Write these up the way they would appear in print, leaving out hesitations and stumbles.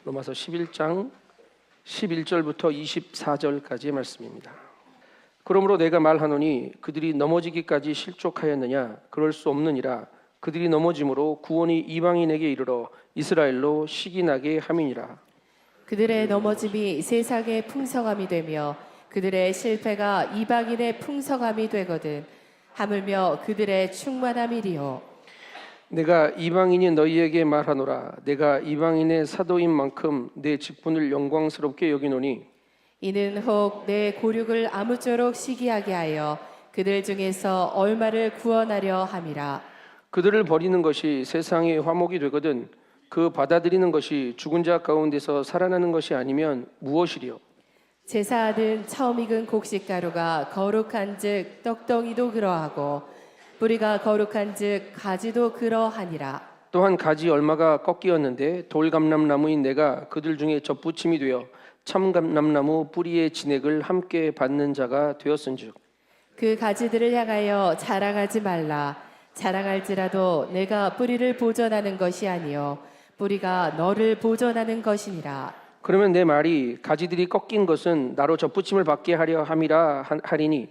로마서 11장 11절부터 24절까지의 말씀입니다. 그러므로 내가 말하노니 그들이 넘어지기까지 실족하였느냐? 그럴 수 없느니라. 그들이 넘어짐으로 구원이 이방인에게 이르러 이스라엘로 시기나게 함이니라. 그들의 넘어짐이 세상의 풍성함이 되며 그들의 실패가 이방인의 풍성함이 되거든 하물며 그들의 충만함이리요. 내가 이방인이 너희에게 말하노라. 내가 이방인의 사도인 만큼 내 직분을 영광스럽게 여기노니 이는 혹 내 고륙을 아무쪼록 시기하게 하여 그들 중에서 얼마를 구원하려 함이라. 그들을 버리는 것이 세상의 화목이 되거든 그 받아들이는 것이 죽은 자 가운데서 살아나는 것이 아니면 무엇이리요? 제사하는 처음 익은 곡식가루가 거룩한즉 떡덩이도 그러하고 뿌리가 거룩한즉 가지도 그러하니라. 또한 가지 얼마가 꺾이었는데 돌감람나무인 내가 그들 중에 접붙임이 되어 참감람나무 뿌리의 진액을 함께 받는 자가 되었은즉 그 가지들을 향하여 자랑하지 말라. 자랑할지라도 내가 뿌리를 보존하는 것이 아니요 뿌리가 너를 보존하는 것이니라. 그러면 내 말이 가지들이 꺾인 것은 나로 접붙임을 받게 하려 함이라 하리니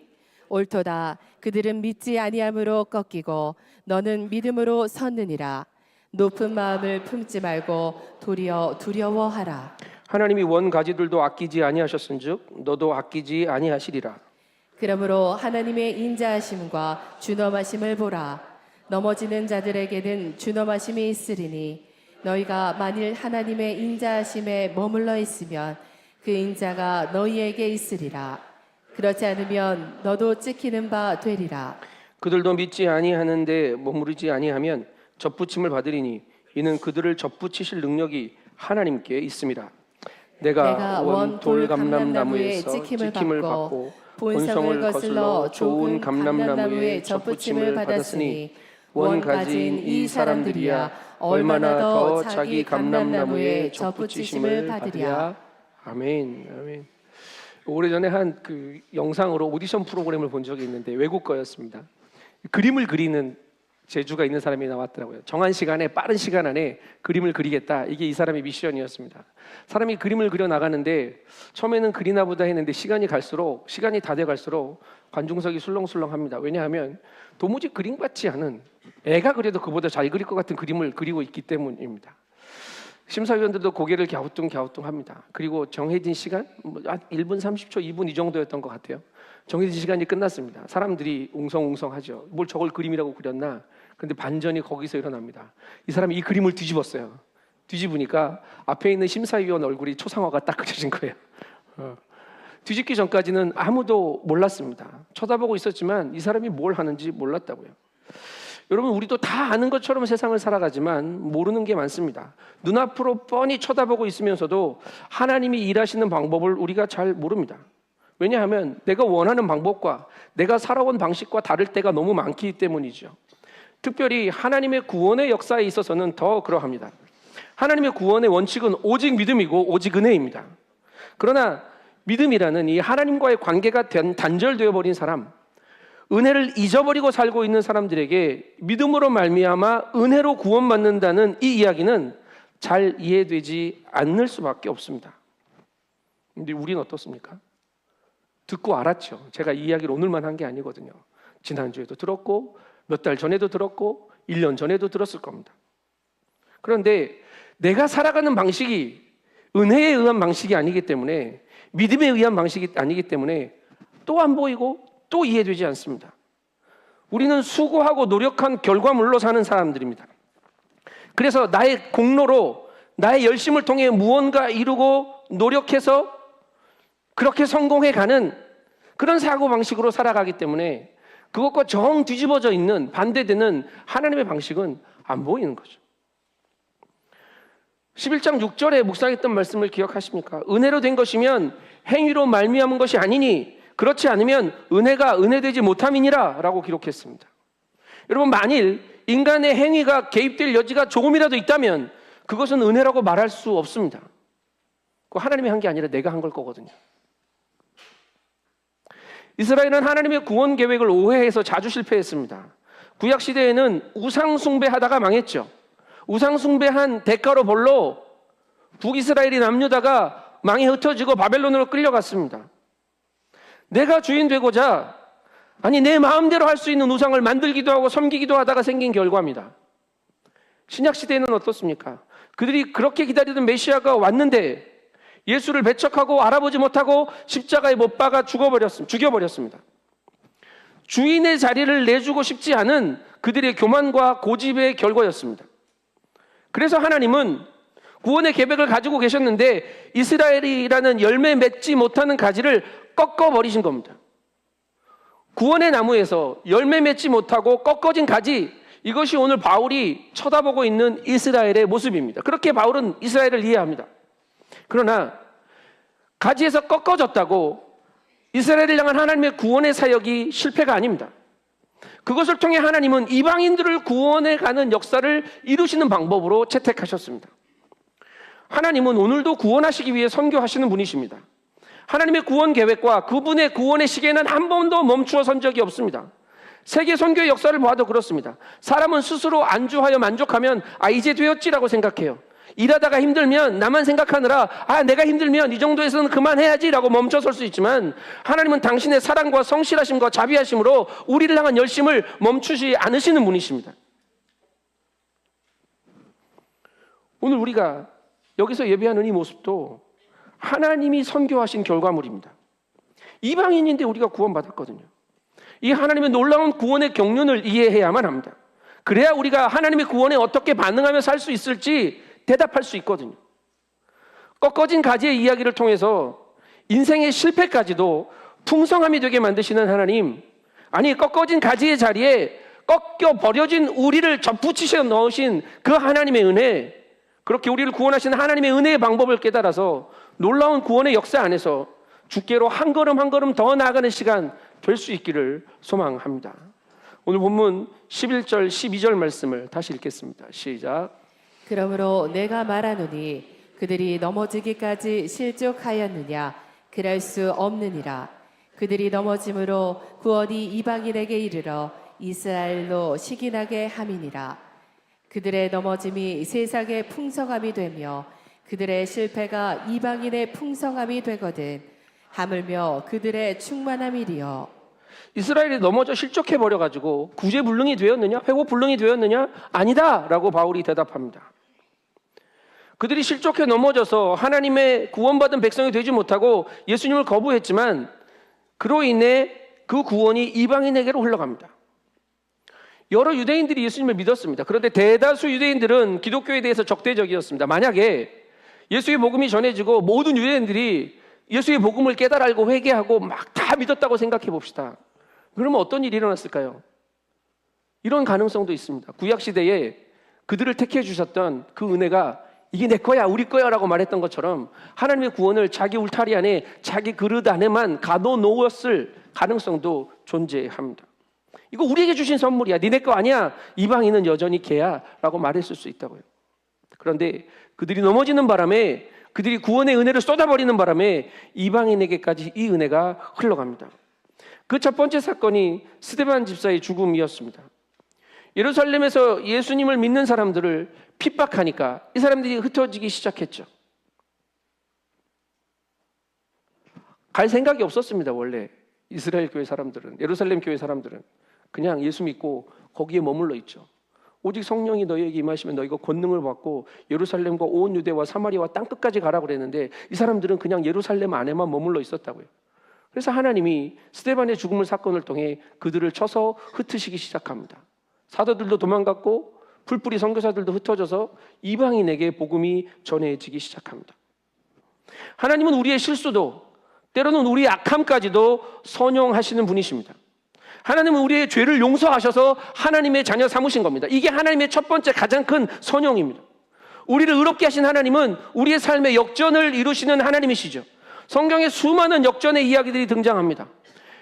옳도다. 그들은 믿지 아니함으로 꺾이고 너는 믿음으로 섰느니라. 높은 마음을 품지 말고 도리어 두려워하라. 하나님이 원 가지들도 아끼지 아니하셨은즉 너도 아끼지 아니하시리라. 그러므로 하나님의 인자하심과 준엄하심을 보라. 넘어지는 자들에게는 준엄하심이 있으리니 너희가 만일 하나님의 인자하심에 머물러 있으면 그 인자가 너희에게 있으리라. 그렇지 않으면 너도 찍히는 바 되리라. 그들도 믿지 아니하는데 머무르지 아니하면 접붙임을 받으리니 이는 그들을 접붙이실 능력이 하나님께 있습니다. 내가 원 돌감람나무에서 찍힘을 받고 본성을 거슬러 좋은 감람나무에 접붙임을 받았으니 원 가진 이 사람들이야 얼마나 더 자기 감람나무에 접붙이심을 받으랴. 아멘. 아멘. 오래전에 한 그 영상으로 오디션 프로그램을 본 적이 있는데 외국 거였습니다. 그림을 그리는 재주가 있는 사람이 나왔더라고요. 정한 시간에 빠른 시간 안에 그림을 그리겠다. 이게 이 사람의 미션이었습니다. 사람이 그림을 그려 나가는데 처음에는 그리나 보다 했는데 시간이 다 돼 갈수록 관중석이 술렁술렁합니다. 왜냐하면 도무지 그림 같지 않은 애가 그려도 그보다 잘 그릴 것 같은 그림을 그리고 있기 때문입니다. 심사위원들도 고개를 갸우뚱합니다. 그리고 정해진 시간, 1분 30초, 2분 이 정도였던 것 같아요. 정해진 시간이 끝났습니다. 사람들이 웅성웅성하죠. 뭘 저걸 그림이라고 그렸나? 그런데 반전이 거기서 일어납니다. 이 사람이 이 그림을 뒤집었어요. 뒤집으니까 앞에 있는 심사위원 얼굴이 초상화가 딱 그려진 거예요. 뒤집기 전까지는 아무도 몰랐습니다. 쳐다보고 있었지만 이 사람이 뭘 하는지 몰랐다고요. 여러분, 우리도 다 아는 것처럼 세상을 살아가지만 모르는 게 많습니다. 눈앞으로 뻔히 쳐다보고 있으면서도 하나님이 일하시는 방법을 우리가 잘 모릅니다. 왜냐하면 내가 원하는 방법과 내가 살아온 방식과 다를 때가 너무 많기 때문이죠. 특별히 하나님의 구원의 역사에 있어서는 더 그러합니다. 하나님의 구원의 원칙은 오직 믿음이고 오직 은혜입니다. 그러나 믿음이라는 이 하나님과의 관계가 단절되어 버린 사람, 은혜를 잊어버리고 살고 있는 사람들에게 믿음으로 말미암아 은혜로 구원받는다는 이 이야기는 잘 이해되지 않을 수밖에 없습니다. 근데 우리는 어떻습니까? 듣고 알았죠. 제가 이 이야기를 오늘만 한 게 아니거든요. 지난주에도 들었고 몇 달 전에도 들었고 1년 전에도 들었을 겁니다. 그런데 내가 살아가는 방식이 은혜에 의한 방식이 아니기 때문에, 믿음에 의한 방식이 아니기 때문에 또 안 보이고 또 이해되지 않습니다. 우리는 수고하고 노력한 결과물로 사는 사람들입니다. 그래서 나의 공로로, 나의 열심을 통해 무언가 이루고 노력해서 그렇게 성공해가는 그런 사고방식으로 살아가기 때문에 그것과 정 뒤집어져 있는 반대되는 하나님의 방식은 안 보이는 거죠. 11장 6절에 묵상했던 말씀을 기억하십니까? 은혜로 된 것이면 행위로 말미암은 것이 아니니 그렇지 않으면 은혜가 은혜되지 못함이니라 라고 기록했습니다. 여러분, 만일 인간의 행위가 개입될 여지가 조금이라도 있다면 그것은 은혜라고 말할 수 없습니다. 그거 하나님이 한 게 아니라 내가 한 걸 거거든요. 이스라엘은 하나님의 구원 계획을 오해해서 자주 실패했습니다. 구약 시대에는 우상 숭배하다가 망했죠. 우상 숭배한 대가로 벌로 북이스라엘이 남유다가 망에 흩어지고 바벨론으로 끌려갔습니다. 내가 주인 되고자 내 마음대로 할 수 있는 우상을 만들기도 하고 섬기기도 하다가 생긴 결과입니다. 신약시대에는 어떻습니까? 그들이 그렇게 기다리던 메시아가 왔는데 예수를 배척하고 알아보지 못하고 십자가에 못 박아 죽여버렸습니다. 주인의 자리를 내주고 싶지 않은 그들의 교만과 고집의 결과였습니다. 그래서 하나님은 구원의 계획을 가지고 계셨는데 이스라엘이라는 열매 맺지 못하는 가지를 꺾어버리신 겁니다. 구원의 나무에서 열매 맺지 못하고 꺾어진 가지, 이것이 오늘 바울이 쳐다보고 있는 이스라엘의 모습입니다. 그렇게 바울은 이스라엘을 이해합니다. 그러나 가지에서 꺾어졌다고 이스라엘을 향한 하나님의 구원의 사역이 실패가 아닙니다. 그것을 통해 하나님은 이방인들을 구원해 가는 역사를 이루시는 방법으로 채택하셨습니다. 하나님은 오늘도 구원하시기 위해 선교하시는 분이십니다. 하나님의 구원 계획과 그분의 구원의 시계는 한 번도 멈추어 선 적이 없습니다. 세계 선교의 역사를 봐도 그렇습니다. 사람은 스스로 안주하여 만족하면 이제 되었지라고 생각해요. 일하다가 힘들면 나만 생각하느라 내가 힘들면 이 정도에서는 그만해야지라고 멈춰설 수 있지만 하나님은 당신의 사랑과 성실하심과 자비하심으로 우리를 향한 열심을 멈추지 않으시는 분이십니다. 오늘 우리가 여기서 예배하는 이 모습도 하나님이 선교하신 결과물입니다. 이방인인데 우리가 구원받았거든요. 이 하나님의 놀라운 구원의 경륜을 이해해야만 합니다. 그래야 우리가 하나님의 구원에 어떻게 반응하며 살 수 있을지 대답할 수 있거든요. 꺾어진 가지의 이야기를 통해서 인생의 실패까지도 풍성함이 되게 만드시는 하나님, 꺾어진 가지의 자리에 꺾여 버려진 우리를 접붙이셔 넣으신 그 하나님의 은혜, 그렇게 우리를 구원하시는 하나님의 은혜의 방법을 깨달아서 놀라운 구원의 역사 안에서 주께로 한 걸음 한 걸음 더 나아가는 시간 될 수 있기를 소망합니다. 오늘 본문 11절 12절 말씀을 다시 읽겠습니다. 시작. 그러므로 내가 말하노니 그들이 넘어지기까지 실족하였느냐? 그럴 수 없느니라. 그들이 넘어짐으로 구원이 이방인에게 이르러 이스라엘로 시기나게 함이니라. 그들의 넘어짐이 세상의 풍성함이 되며 그들의 실패가 이방인의 풍성함이 되거든 하물며 그들의 충만함이리요. 이스라엘이 넘어져 실족해버려가지고 구제불능이 되었느냐? 회복불능이 되었느냐? 아니다! 라고 바울이 대답합니다. 그들이 실족해 넘어져서 하나님의 구원받은 백성이 되지 못하고 예수님을 거부했지만 그로 인해 그 구원이 이방인에게로 흘러갑니다. 여러 유대인들이 예수님을 믿었습니다. 그런데 대다수 유대인들은 기독교에 대해서 적대적이었습니다. 만약에 예수의 복음이 전해지고 모든 유대인들이 예수의 복음을 깨달아 알고 회개하고 막 다 믿었다고 생각해 봅시다. 그러면 어떤 일이 일어났을까요? 이런 가능성도 있습니다. 구약시대에 그들을 택해 주셨던 그 은혜가 이게 내 거야, 우리 거야 라고 말했던 것처럼 하나님의 구원을 자기 울타리 안에, 자기 그릇 안에만 가둬놓았을 가능성도 존재합니다. 이거 우리에게 주신 선물이야, 니네 거 아니야, 이방인은 여전히 개야 라고 말했을 수 있다고요. 그런데 그들이 넘어지는 바람에, 그들이 구원의 은혜를 쏟아버리는 바람에 이방인에게까지 이 은혜가 흘러갑니다. 그 첫 번째 사건이 스데반 집사의 죽음이었습니다. 예루살렘에서 예수님을 믿는 사람들을 핍박하니까 이 사람들이 흩어지기 시작했죠. 갈 생각이 없었습니다. 원래 이스라엘 교회 사람들은, 예루살렘 교회 사람들은 그냥 예수 믿고 거기에 머물러 있죠. 오직 성령이 너희에게 임하시면 너희가 권능을 받고 예루살렘과 온 유대와 사마리아와 땅끝까지 가라고 그랬는데 이 사람들은 그냥 예루살렘 안에만 머물러 있었다고요. 그래서 하나님이 스데반의 죽음을 사건을 통해 그들을 쳐서 흩으시기 시작합니다. 사도들도 도망갔고 풀뿌리 선교사들도 흩어져서 이방인에게 복음이 전해지기 시작합니다. 하나님은 우리의 실수도, 때로는 우리의 악함까지도 선용하시는 분이십니다. 하나님은 우리의 죄를 용서하셔서 하나님의 자녀 삼으신 겁니다. 이게 하나님의 첫 번째 가장 큰 선용입니다. 우리를 의롭게 하신 하나님은 우리의 삶의 역전을 이루시는 하나님이시죠. 성경에 수많은 역전의 이야기들이 등장합니다.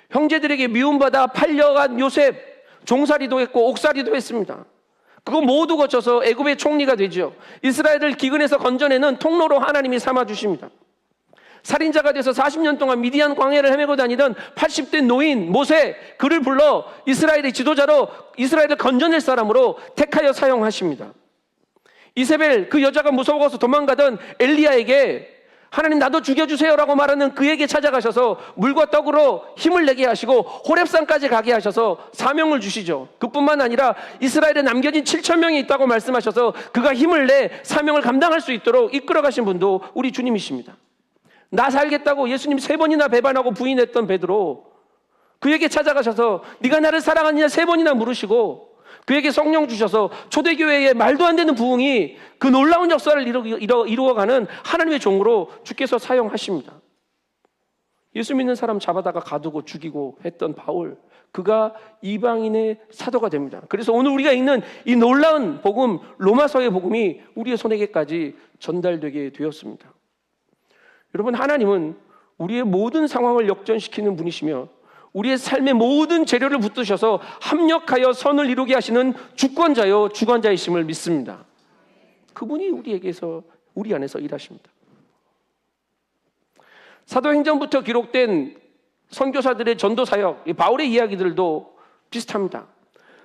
형제들에게 미움받아 팔려간 요셉, 종살이도 했고 옥살이도 했습니다. 그거 모두 거쳐서 애굽의 총리가 되죠. 이스라엘을 기근에서 건져내는 통로로 하나님이 삼아주십니다. 살인자가 돼서 40년 동안 미디안 광야를 헤매고 다니던 80대 노인 모세, 그를 불러 이스라엘의 지도자로, 이스라엘을 건져낼 사람으로 택하여 사용하십니다. 이세벨 그 여자가 무서워서 도망가던 엘리야에게 하나님 나도 죽여주세요라고 말하는 그에게 찾아가셔서 물과 떡으로 힘을 내게 하시고 호렙산까지 가게 하셔서 사명을 주시죠. 그뿐만 아니라 이스라엘에 남겨진 7천 명이 있다고 말씀하셔서 그가 힘을 내 사명을 감당할 수 있도록 이끌어 가신 분도 우리 주님이십니다. 나 살겠다고 예수님 3번이나 배반하고 부인했던 베드로, 그에게 찾아가셔서 네가 나를 사랑하느냐 3번이나 물으시고 그에게 성령 주셔서 초대교회의 말도 안 되는 부흥이 그 놀라운 역사를 이루어가는 하나님의 종으로 주께서 사용하십니다. 예수 믿는 사람 잡아다가 가두고 죽이고 했던 바울, 그가 이방인의 사도가 됩니다. 그래서 오늘 우리가 읽는 이 놀라운 복음, 로마서의 복음이 우리의 손에게까지 전달되게 되었습니다. 여러분, 하나님은 우리의 모든 상황을 역전시키는 분이시며 우리의 삶의 모든 재료를 붙드셔서 합력하여 선을 이루게 하시는 주권자요 주관자이심을 믿습니다. 그분이 우리 안에서 일하십니다. 사도행전부터 기록된 선교사들의 전도 사역, 바울의 이야기들도 비슷합니다.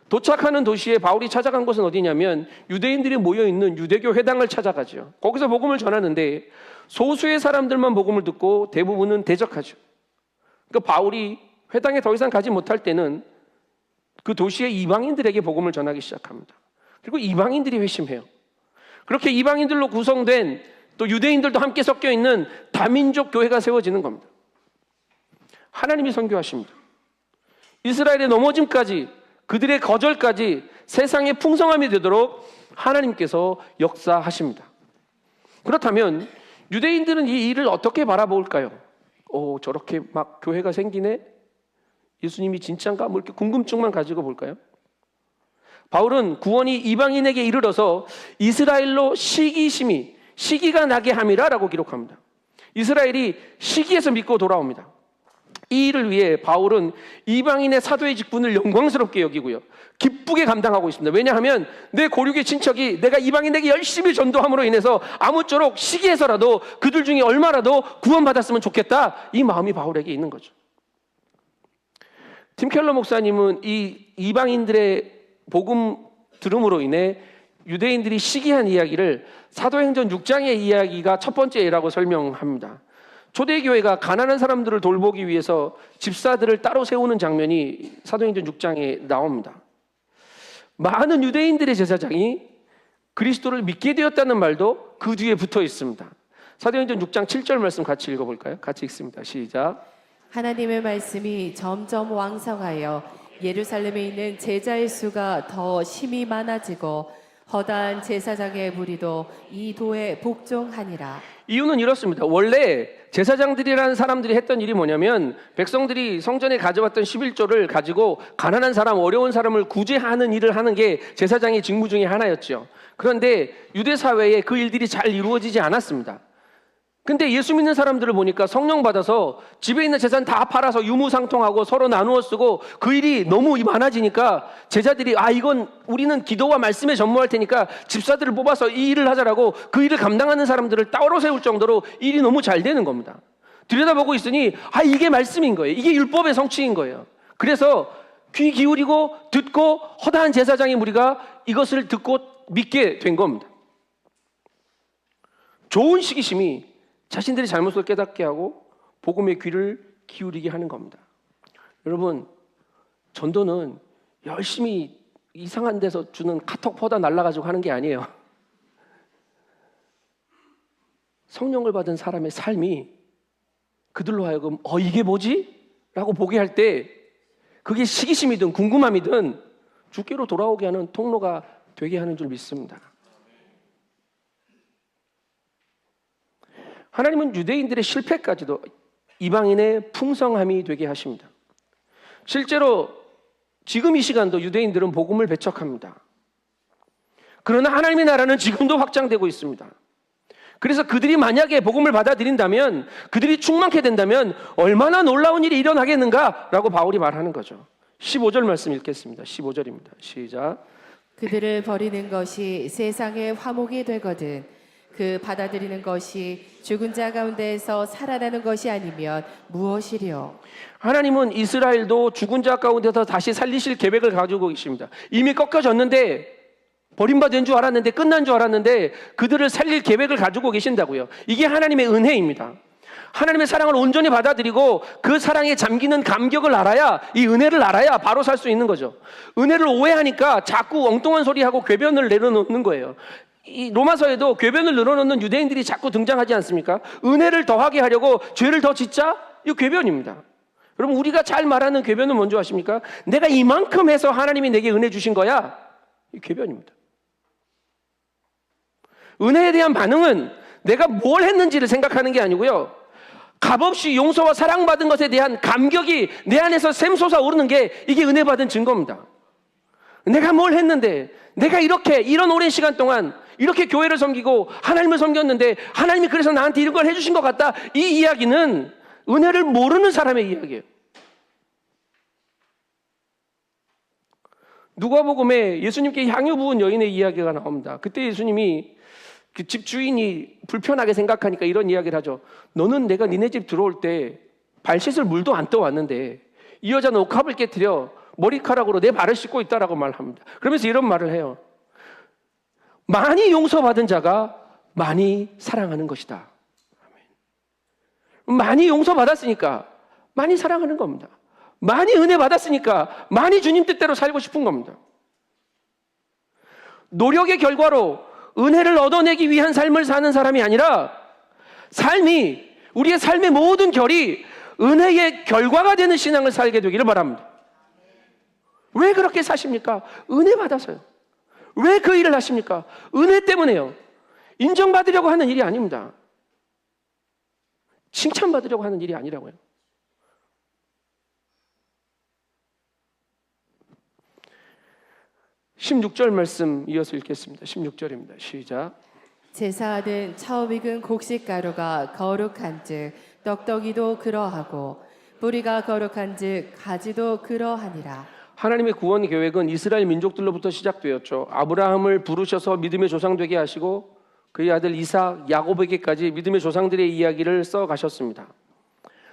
도착하는 도시에 바울이 찾아간 곳은 어디냐면 유대인들이 모여있는 유대교 회당을 찾아가죠. 거기서 복음을 전하는데 소수의 사람들만 복음을 듣고 대부분은 대적하죠. 그러니까 바울이 회당에 더 이상 가지 못할 때는 그 도시의 이방인들에게 복음을 전하기 시작합니다. 그리고 이방인들이 회심해요. 그렇게 이방인들로 구성된 또 유대인들도 함께 섞여 있는 다민족 교회가 세워지는 겁니다. 하나님이 선교하십니다. 이스라엘의 넘어짐까지, 그들의 거절까지 세상의 풍성함이 되도록 하나님께서 역사하십니다. 그렇다면 유대인들은 이 일을 어떻게 바라볼까요? 저렇게 막 교회가 생기네? 예수님이 진짠가? 뭐 이렇게 궁금증만 가지고 볼까요? 바울은 구원이 이방인에게 이르러서 이스라엘로 시기가 나게 함이라라고 기록합니다. 이스라엘이 시기에서 믿고 돌아옵니다. 이 일을 위해 바울은 이방인의 사도의 직분을 영광스럽게 여기고요, 기쁘게 감당하고 있습니다. 왜냐하면 내 고륙의 친척이 내가 이방인에게 열심히 전도함으로 인해서 아무쪼록 시기에서라도 그들 중에 얼마라도 구원받았으면 좋겠다, 이 마음이 바울에게 있는 거죠. 팀 켈러 목사님은 이 이방인들의 복음 들음으로 인해 유대인들이 시기한 이야기를 사도행전 6장의 이야기가 첫 번째라고 설명합니다. 초대교회가 가난한 사람들을 돌보기 위해서 집사들을 따로 세우는 장면이 사도행전 6장에 나옵니다. 많은 유대인들의 제사장이 그리스도를 믿게 되었다는 말도 그 뒤에 붙어 있습니다. 사도행전 6장 7절 말씀 같이 읽어볼까요? 같이 읽습니다. 시작. 하나님의 말씀이 점점 왕성하여 예루살렘에 있는 제자의 수가 더 심히 많아지고 허다한 제사장의 무리도 이 도에 복종하니라. 이유는 이렇습니다. 원래 제사장들이라는 사람들이 했던 일이 뭐냐면 백성들이 성전에 가져왔던 11조를 가지고 가난한 사람, 어려운 사람을 구제하는 일을 하는 게 제사장의 직무 중에 하나였죠. 그런데 유대 사회에 그 일들이 잘 이루어지지 않았습니다. 근데 예수 믿는 사람들을 보니까 성령 받아서 집에 있는 재산 다 팔아서 유무상통하고 서로 나누어 쓰고 그 일이 너무 많아지니까 제자들이 이건 우리는 기도와 말씀에 전무할 테니까 집사들을 뽑아서 이 일을 하자라고 그 일을 감당하는 사람들을 따로 세울 정도로 일이 너무 잘 되는 겁니다. 들여다보고 있으니 이게 말씀인 거예요. 이게 율법의 성취인 거예요. 그래서 귀 기울이고 듣고 허다한 제사장의 무리가 이것을 듣고 믿게 된 겁니다. 좋은 시기심이 자신들의 잘못을 깨닫게 하고 복음의 귀를 기울이게 하는 겁니다. 여러분, 전도는 열심히 이상한 데서 주는 카톡 퍼다 날라가지고 하는 게 아니에요. 성령을 받은 사람의 삶이 그들로 하여금 이게 뭐지? 라고 보게 할 때 그게 시기심이든 궁금함이든 주께로 돌아오게 하는 통로가 되게 하는 줄 믿습니다. 하나님은 유대인들의 실패까지도 이방인의 풍성함이 되게 하십니다. 실제로 지금 이 시간도 유대인들은 복음을 배척합니다. 그러나 하나님의 나라는 지금도 확장되고 있습니다. 그래서 그들이 만약에 복음을 받아들인다면, 그들이 충만케 된다면 얼마나 놀라운 일이 일어나겠는가라고 바울이 말하는 거죠. 15절 말씀 읽겠습니다. 15절입니다. 시작. 그들을 버리는 것이 세상의 화목이 되거든 그 받아들이는 것이 죽은 자 가운데에서 살아나는 것이 아니면 무엇이려? 하나님은 이스라엘도 죽은 자 가운데서 다시 살리실 계획을 가지고 계십니다. 이미 꺾여졌는데 버림받은 줄 알았는데, 끝난 줄 알았는데 그들을 살릴 계획을 가지고 계신다고요. 이게 하나님의 은혜입니다. 하나님의 사랑을 온전히 받아들이고 그 사랑에 잠기는 감격을 알아야, 이 은혜를 알아야 바로 살 수 있는 거죠. 은혜를 오해하니까 자꾸 엉뚱한 소리하고 궤변을 내려놓는 거예요. 이 로마서에도 궤변을 늘어놓는 유대인들이 자꾸 등장하지 않습니까? 은혜를 더하게 하려고 죄를 더 짓자? 이거 궤변입니다. 여러분, 우리가 잘 말하는 궤변은 뭔지 아십니까? 내가 이만큼 해서 하나님이 내게 은혜 주신 거야. 이 궤변입니다. 은혜에 대한 반응은 내가 뭘 했는지를 생각하는 게 아니고요, 값없이 용서와 사랑받은 것에 대한 감격이 내 안에서 샘솟아 오르는 게, 이게 은혜 받은 증거입니다. 내가 뭘 했는데, 내가 이런 오랜 시간 동안 이렇게 교회를 섬기고 하나님을 섬겼는데 하나님이 그래서 나한테 이런 걸 해주신 것 같다. 이 이야기는 은혜를 모르는 사람의 이야기예요. 누가복음에 예수님께 향유 부은 여인의 이야기가 나옵니다. 그때 예수님이 그 집 주인이 불편하게 생각하니까 이런 이야기를 하죠. 너는 내가 니네 집 들어올 때 발 씻을 물도 안 떠왔는데 이 여자는 옥합을 깨트려 머리카락으로 내 발을 씻고 있다라고 말합니다. 그러면서 이런 말을 해요. 많이 용서받은 자가 많이 사랑하는 것이다. 많이 용서받았으니까 많이 사랑하는 겁니다. 많이 은혜 받았으니까 많이 주님 뜻대로 살고 싶은 겁니다. 노력의 결과로 은혜를 얻어내기 위한 삶을 사는 사람이 아니라, 우리의 삶의 모든 결이 은혜의 결과가 되는 신앙을 살게 되기를 바랍니다. 왜 그렇게 사십니까? 은혜 받아서요. 왜 그 일을 하십니까? 은혜 때문에요. 인정받으려고 하는 일이 아닙니다. 칭찬받으려고 하는 일이 아니라고요. (16절) 말씀 이어서 읽겠습니다. 16절입니다. 시작. 제사하는 처음 익은 곡식가루가 거룩한즉 떡떡이도 그러하고 뿌리가 거룩한즉 가지도 그러하니라. 하나님의 구원 계획은 이스라엘 민족들로부터 시작되었죠. 아브라함을 부르셔서 믿음의 조상 되게 하시고 그의 아들 이삭, 야곱에게까지 믿음의 조상들의 이야기를 써 가셨습니다.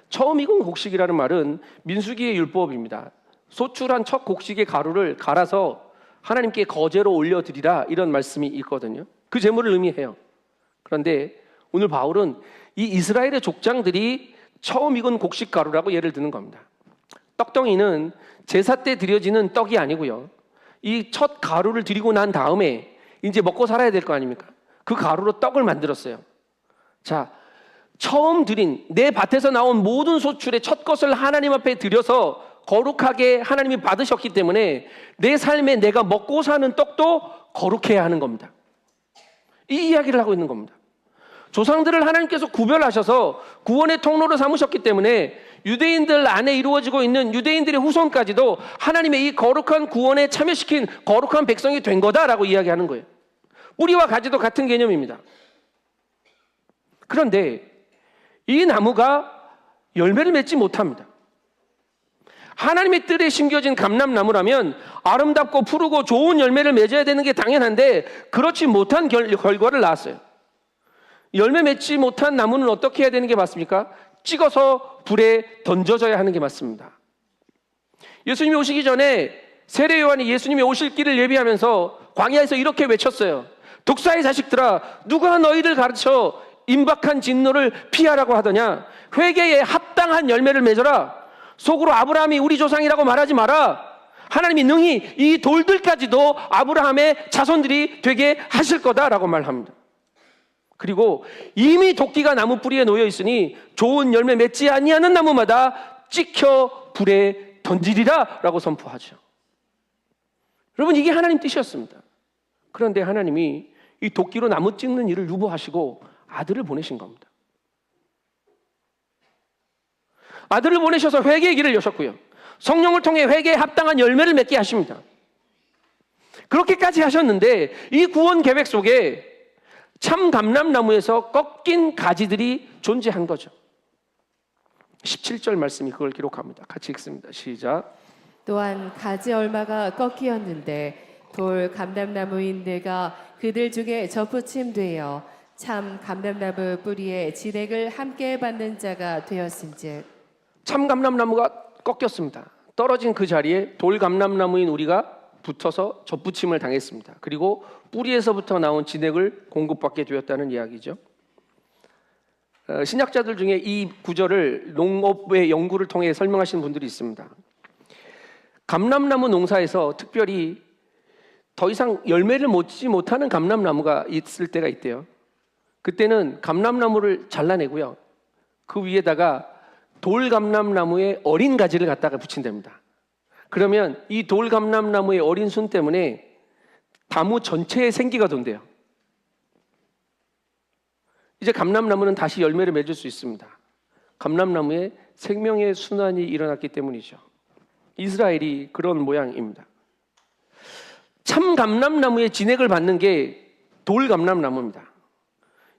처음 익은 곡식이라는 말은 민수기의 율법입니다. 소출한 첫 곡식의 가루를 갈아서 하나님께 거제로 올려드리라, 이런 말씀이 있거든요. 그 제물을 의미해요. 그런데 오늘 바울은 이 이스라엘의 족장들이 처음 익은 곡식 가루라고 예를 드는 겁니다. 떡덩이는 제사 때 드려지는 떡이 아니고요, 이 첫 가루를 드리고 난 다음에 이제 먹고 살아야 될 거 아닙니까? 그 가루로 떡을 만들었어요. 자, 처음 드린 내 밭에서 나온 모든 소출의 첫 것을 하나님 앞에 드려서 거룩하게 하나님이 받으셨기 때문에 내 삶에 내가 먹고 사는 떡도 거룩해야 하는 겁니다. 이 이야기를 하고 있는 겁니다. 조상들을 하나님께서 구별하셔서 구원의 통로로 삼으셨기 때문에 유대인들 안에 이루어지고 있는 유대인들의 후손까지도 하나님의 이 거룩한 구원에 참여시킨 거룩한 백성이 된 거다라고 이야기하는 거예요. 뿌리와 가지도 같은 개념입니다. 그런데 이 나무가 열매를 맺지 못합니다. 하나님의 뜰에 심겨진 감람나무라면 아름답고 푸르고 좋은 열매를 맺어야 되는 게 당연한데 그렇지 못한 결과를 낳았어요. 열매 맺지 못한 나무는 어떻게 해야 되는 게 맞습니까? 찍어서 불에 던져져야 하는 게 맞습니다. 예수님이 오시기 전에 세례 요한이 예수님이 오실 길을 예비하면서 광야에서 이렇게 외쳤어요. 독사의 자식들아, 누가 너희를 가르쳐 임박한 진노를 피하라고 하더냐? 회개에 합당한 열매를 맺어라. 속으로 아브라함이 우리 조상이라고 말하지 마라. 하나님이 능히 이 돌들까지도 아브라함의 자손들이 되게 하실 거다라고 말합니다. 그리고 이미 도끼가 나무 뿌리에 놓여 있으니 좋은 열매 맺지 아니하는 나무마다 찍혀 불에 던지리라 라고 선포하죠. 여러분, 이게 하나님 뜻이었습니다. 그런데 하나님이 이 도끼로 나무 찍는 일을 유보하시고 아들을 보내신 겁니다. 아들을 보내셔서 회개의 길을 여셨고요, 성령을 통해 회개에 합당한 열매를 맺게 하십니다. 그렇게까지 하셨는데 이 구원 계획 속에 참 감람나무에서 꺾인 가지들이 존재한 거죠. 17절 말씀이 그걸 기록합니다. 같이 읽습니다. 시작. 또한 가지 얼마가 꺾이었는데 돌 감람나무인 내가 그들 중에 접붙임되어 참 감람나무 뿌리에 진액을 함께 받는 자가 되었은즉. 참 감람나무가 꺾였습니다. 떨어진 그 자리에 돌 감람나무인 우리가 붙어서 접붙임을 당했습니다. 그리고 뿌리에서부터 나온 진액을 공급받게 되었다는 이야기죠. 신약자들 중에 이 구절을 농업의 연구를 통해 설명하시는 분들이 있습니다. 감람나무 농사에서 특별히 더 이상 열매를 맺지 못하는 감람나무가 있을 때가 있대요. 그때는 감람나무를 잘라내고요, 그 위에다가 돌감람나무의 어린 가지를 갖다가 붙인답니다. 그러면 이 돌감람나무의 어린 순 때문에 나무 전체에 생기가 돈대요. 이제 감람나무는 다시 열매를 맺을 수 있습니다. 감람나무에 생명의 순환이 일어났기 때문이죠. 이스라엘이 그런 모양입니다. 참 감람나무의 진액을 받는 게 돌감람나무입니다.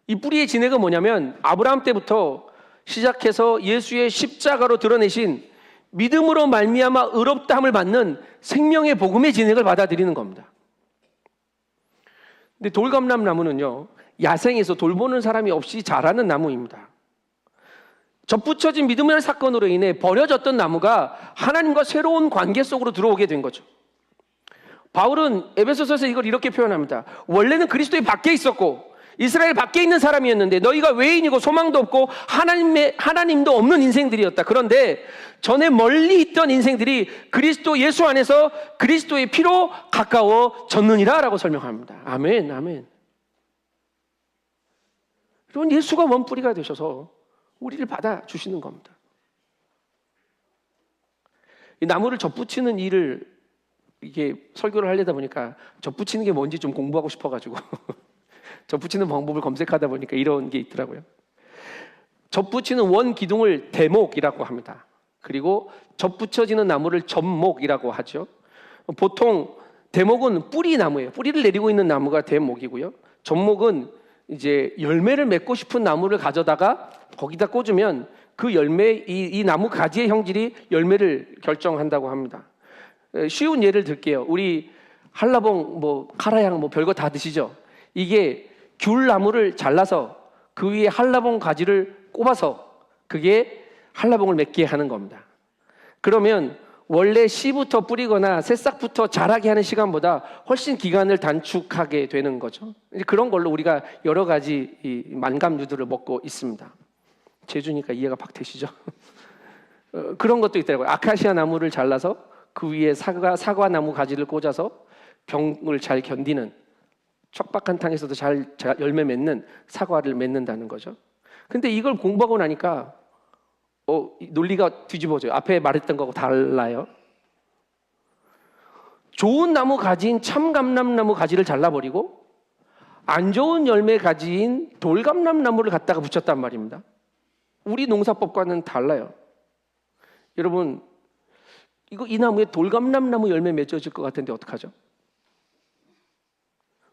이 뿌리의 진액은 뭐냐면 아브라함 때부터 시작해서 예수의 십자가로 드러내신 믿음으로 말미암아 의롭다함을 받는 생명의 복음의 진액을 받아들이는 겁니다. 근데 돌감람나무는요, 야생에서 돌보는 사람이 없이 자라는 나무입니다. 접붙여진 믿음의 사건으로 인해 버려졌던 나무가 하나님과 새로운 관계 속으로 들어오게 된 거죠. 바울은 에베소서에서 이걸 이렇게 표현합니다. 원래는 그리스도의 밖에 있었고 이스라엘 밖에 있는 사람이었는데 너희가 외인이고 소망도 없고 하나님도 없는 인생들이었다. 그런데 전에 멀리 있던 인생들이 그리스도 예수 안에서 그리스도의 피로 가까워졌느니라 라고 설명합니다. 아멘, 아멘. 여러분, 예수가 원뿌리가 되셔서 우리를 받아주시는 겁니다. 이 나무를 접붙이는 일을 이게 설교를 하려다 보니까 접붙이는 게 뭔지 좀 공부하고 싶어가지고 접붙이는 방법을 검색하다 보니까 이런 게 있더라고요. 접붙이는 원 기둥을 대목이라고 합니다. 그리고 접붙여지는 나무를 접목이라고 하죠. 보통 대목은 뿌리 나무예요. 뿌리를 내리고 있는 나무가 대목이고요. 접목은 이제 열매를 맺고 싶은 나무를 가져다가 거기다 꽂으면 그 열매, 이 나무 가지의 형질이 열매를 결정한다고 합니다. 쉬운 예를 들게요. 우리 한라봉, 카라양, 별거 다 드시죠? 이게 귤나무를 잘라서 그 위에 한라봉 가지를 꼽아서 그게 한라봉을 맺게 하는 겁니다. 그러면 원래 씨부터 뿌리거나 새싹부터 자라게 하는 시간보다 훨씬 기간을 단축하게 되는 거죠. 그런 걸로 우리가 여러 가지 이 만감류들을 먹고 있습니다. 제주니까 이해가 팍 되시죠? 그런 것도 있더라고요. 아카시아 나무를 잘라서 그 위에 사과나무 가지를 꽂아서 병을 잘 견디는, 척박한 땅에서도 잘 열매 맺는 사과를 맺는다는 거죠. 근데 이걸 공부하고 나니까 논리가 뒤집어져요. 앞에 말했던 거하고 달라요. 좋은 나무 가지인 참감람나무 가지를 잘라버리고 안 좋은 열매 가지인 돌감람나무를 갖다가 붙였단 말입니다. 우리 농사법과는 달라요. 여러분, 이 나무에 돌감람나무 열매 맺어질 것 같은데 어떡하죠?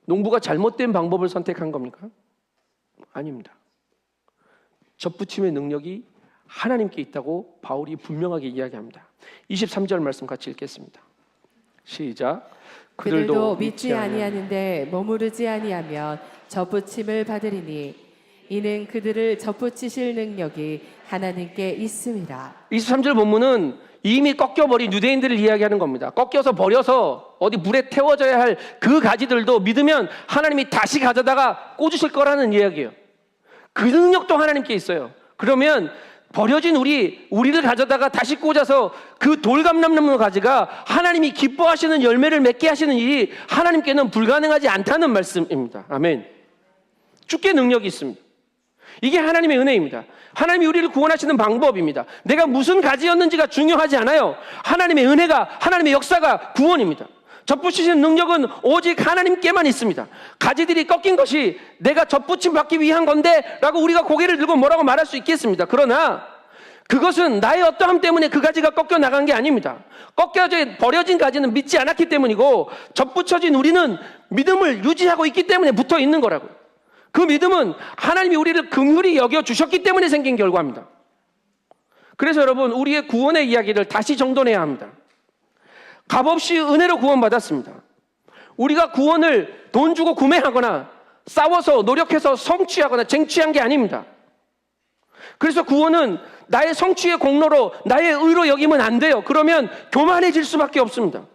농부가 잘못된 방법을 선택한 겁니까? 아닙니다. 접붙임의 능력이 하나님께 있다고 바울이 분명하게 이야기합니다. 23절 말씀 같이 읽겠습니다. 시작. 그들도 믿지 아니하는데 머무르지 아니하면 접붙임을 받으리니 이는 그들을 접붙이실 능력이 하나님께 있습니다. 23절 본문은 이미 꺾여버린 유대인들을 이야기하는 겁니다. 꺾여서 버려서 어디 물에 태워져야 할 그 가지들도 믿으면 하나님이 다시 가져다가 꽂으실 거라는 이야기예요. 그 능력도 하나님께 있어요. 그러면 버려진 우리를 가져다가 다시 꽂아서 그 돌감람나무 가지가 하나님이 기뻐하시는 열매를 맺게 하시는 일이 하나님께는 불가능하지 않다는 말씀입니다. 아멘. 주께 능력이 있습니다. 이게 하나님의 은혜입니다. 하나님이 우리를 구원하시는 방법입니다. 내가 무슨 가지였는지가 중요하지 않아요. 하나님의 은혜가, 하나님의 역사가 구원입니다. 접붙이시는 능력은 오직 하나님께만 있습니다. 가지들이 꺾인 것이 내가 접붙임 받기 위한 건데 라고 우리가 고개를 들고 뭐라고 말할 수 있겠습니다. 그러나 그것은 나의 어떠함 때문에 그 가지가 꺾여 나간 게 아닙니다. 버려진 가지는 믿지 않았기 때문이고 접붙여진 우리는 믿음을 유지하고 있기 때문에 붙어 있는 거라고요. 그 믿음은 하나님이 우리를 긍휼히 여겨주셨기 때문에 생긴 결과입니다. 그래서 여러분, 우리의 구원의 이야기를 다시 정돈해야 합니다. 값없이 은혜로 구원받았습니다. 우리가 구원을 돈 주고 구매하거나 싸워서 노력해서 성취하거나 쟁취한 게 아닙니다. 그래서 구원은 나의 성취의 공로로 나의 의로 여기면 안 돼요. 그러면 교만해질 수밖에 없습니다.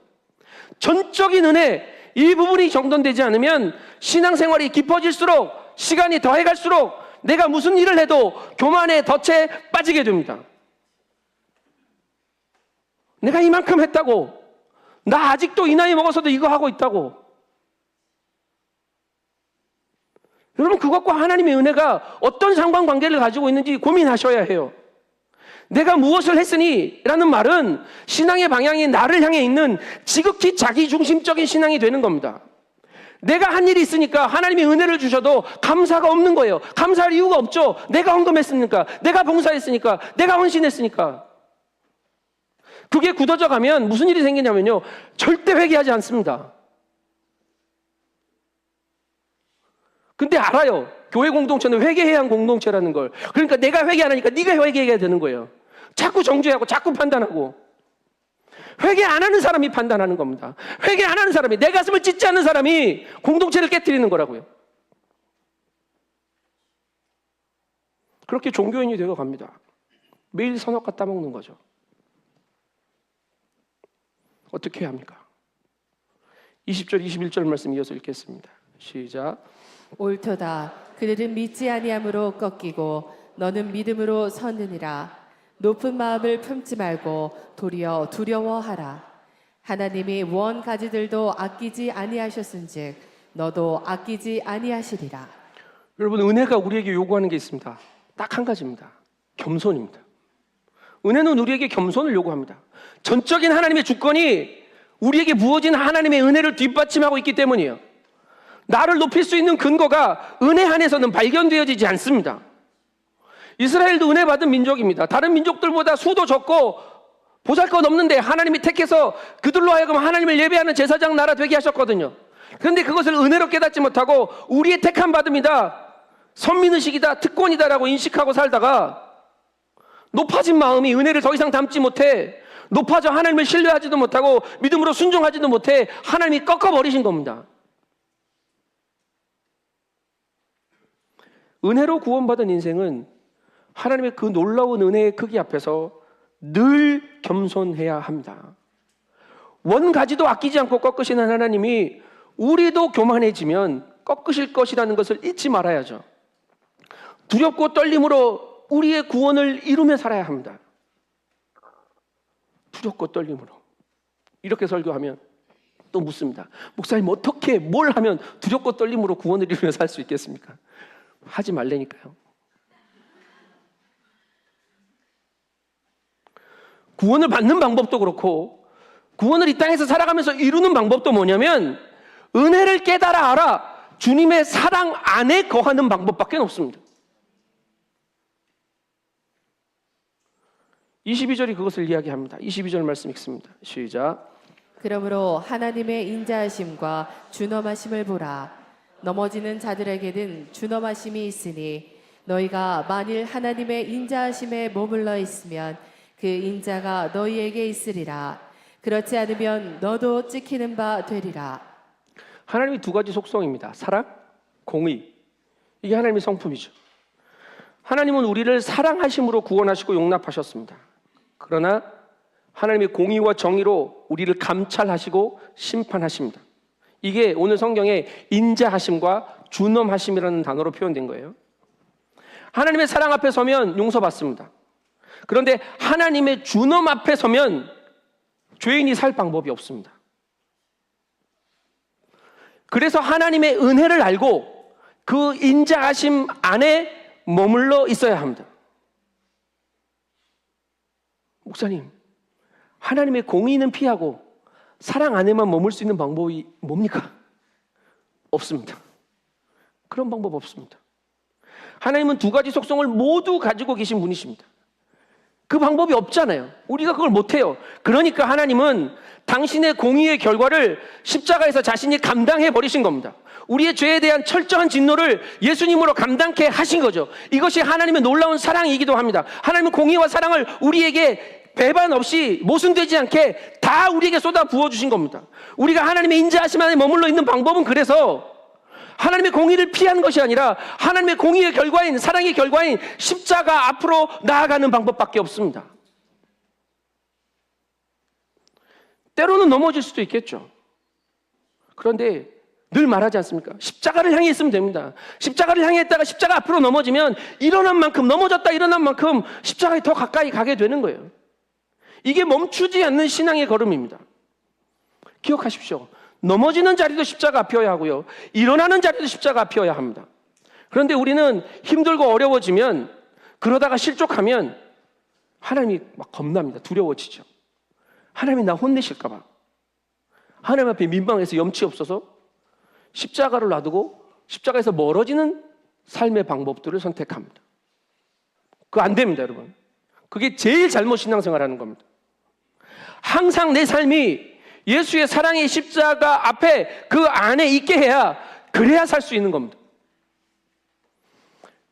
전적인 은혜, 이 부분이 정돈되지 않으면 신앙생활이 깊어질수록 시간이 더해갈수록 내가 무슨 일을 해도 교만의 덫에 빠지게 됩니다. 내가 이만큼 했다고, 나 아직도 이 나이 먹어서도 이거 하고 있다고. 여러분, 그것과 하나님의 은혜가 어떤 상관관계를 가지고 있는지 고민하셔야 해요. 내가 무엇을 했으니 라는 말은 신앙의 방향이 나를 향해 있는 지극히 자기중심적인 신앙이 되는 겁니다. 내가 한 일이 있으니까 하나님이 은혜를 주셔도 감사가 없는 거예요. 감사할 이유가 없죠. 내가 헌금했으니까, 내가 봉사했으니까, 내가 헌신했으니까. 그게 굳어져 가면 무슨 일이 생기냐면요, 절대 회개하지 않습니다. 근데 알아요. 교회 공동체는 회개해야 한 공동체라는 걸. 그러니까 내가 회개 안 하니까 네가 회개해야 되는 거예요. 자꾸 정죄하고 자꾸 판단하고. 회개 안 하는 사람이 판단하는 겁니다. 회개 안 하는 사람이, 내 가슴을 찢지 않는 사람이 공동체를 깨뜨리는 거라고요. 그렇게 종교인이 되어 갑니다. 매일 선악과 따먹는 거죠. 어떻게 해야 합니까? 20절, 21절 말씀 이어서 읽겠습니다. 시작. 옳도다. 그들은 믿지 아니함으로 꺾이고 너는 믿음으로 섰느니라. 높은 마음을 품지 말고 도리어 두려워하라. 하나님이 원 가지들도 아끼지 아니하셨은즉 너도 아끼지 아니하시리라. 여러분, 은혜가 우리에게 요구하는 게 있습니다. 딱 한 가지입니다. 겸손입니다. 은혜는 우리에게 겸손을 요구합니다. 전적인 하나님의 주권이 우리에게 부어진 하나님의 은혜를 뒷받침하고 있기 때문이에요. 나를 높일 수 있는 근거가 은혜 안에서는 발견되어지지 않습니다. 이스라엘도 은혜 받은 민족입니다. 다른 민족들보다 수도 적고 보잘것없는데 하나님이 택해서 그들로 하여금 하나님을 예배하는 제사장 나라 되게 하셨거든요. 그런데 그것을 은혜로 깨닫지 못하고 우리의 택함 받음이다, 선민의식이다, 특권이다라고 인식하고 살다가 높아진 마음이 은혜를 더 이상 담지 못해 높아져 하나님을 신뢰하지도 못하고 믿음으로 순종하지도 못해 하나님이 꺾어버리신 겁니다. 은혜로 구원받은 인생은 하나님의 그 놀라운 은혜의 크기 앞에서 늘 겸손해야 합니다. 원 가지도 아끼지 않고 꺾으시는 하나님이 우리도 교만해지면 꺾으실 것이라는 것을 잊지 말아야죠. 두렵고 떨림으로 우리의 구원을 이루며 살아야 합니다. 두렵고 떨림으로. 이렇게 설교하면 또 묻습니다. 목사님, 어떻게 뭘 하면 두렵고 떨림으로 구원을 이루며 살 수 있겠습니까? 하지 말라니까요. 구원을 받는 방법도 그렇고 구원을 이 땅에서 살아가면서 이루는 방법도 뭐냐면 은혜를 깨달아 알아 주님의 사랑 안에 거하는 방법밖에 없습니다. 22절이 그것을 이야기합니다. 22절 말씀 읽습니다. 시작. 그러므로 하나님의 인자하심과 준엄하심을 보라. 넘어지는 자들에게는 준엄하심이 있으니 너희가 만일 하나님의 인자하심에 머물러 있으면 그 인자가 너희에게 있으리라. 그렇지 않으면 너도 찍히는 바 되리라. 하나님이 두 가지 속성입니다. 사랑, 공의. 이게 하나님의 성품이죠. 하나님은 우리를 사랑하심으로 구원하시고 용납하셨습니다. 그러나 하나님의 공의와 정의로 우리를 감찰하시고 심판하십니다. 이게 오늘 성경에 인자하심과 준엄하심이라는 단어로 표현된 거예요. 하나님의 사랑 앞에 서면 용서받습니다. 그런데 하나님의 준엄 앞에 서면 죄인이 살 방법이 없습니다. 그래서 하나님의 은혜를 알고 그 인자하심 안에 머물러 있어야 합니다. 목사님, 하나님의 공의는 피하고 사랑 안에만 머물 수 있는 방법이 뭡니까? 없습니다. 그런 방법 없습니다. 하나님은 두 가지 속성을 모두 가지고 계신 분이십니다. 그 방법이 없잖아요. 우리가 그걸 못해요. 그러니까 하나님은 당신의 공의의 결과를 십자가에서 자신이 감당해 버리신 겁니다. 우리의 죄에 대한 철저한 진노를 예수님으로 감당케 하신 거죠. 이것이 하나님의 놀라운 사랑이기도 합니다. 하나님은 공의와 사랑을 우리에게 배반 없이 모순되지 않게 다 우리에게 쏟아 부어주신 겁니다. 우리가 하나님의 인자하심 안에 머물러 있는 방법은 그래서 하나님의 공의를 피하는 것이 아니라 하나님의 공의의 결과인, 사랑의 결과인 십자가 앞으로 나아가는 방법밖에 없습니다. 때로는 넘어질 수도 있겠죠. 그런데 늘 말하지 않습니까? 십자가를 향해 있으면 됩니다. 십자가를 향해 있다가 십자가 앞으로 넘어지면 일어난 만큼, 넘어졌다 일어난 만큼 십자가에 더 가까이 가게 되는 거예요. 이게 멈추지 않는 신앙의 걸음입니다. 기억하십시오. 넘어지는 자리도 십자가 앞이어야 하고요, 일어나는 자리도 십자가 앞이어야 합니다. 그런데 우리는 힘들고 어려워지면, 그러다가 실족하면 하나님이 막 겁납니다. 두려워지죠. 하나님이 나 혼내실까 봐. 하나님 앞에 민망해서 염치 없어서 십자가를 놔두고 십자가에서 멀어지는 삶의 방법들을 선택합니다. 그거 안 됩니다, 여러분. 그게 제일 잘못 신앙생활하는 겁니다. 항상 내 삶이 예수의 사랑의 십자가 앞에 그 안에 있게 해야, 그래야 살 수 있는 겁니다.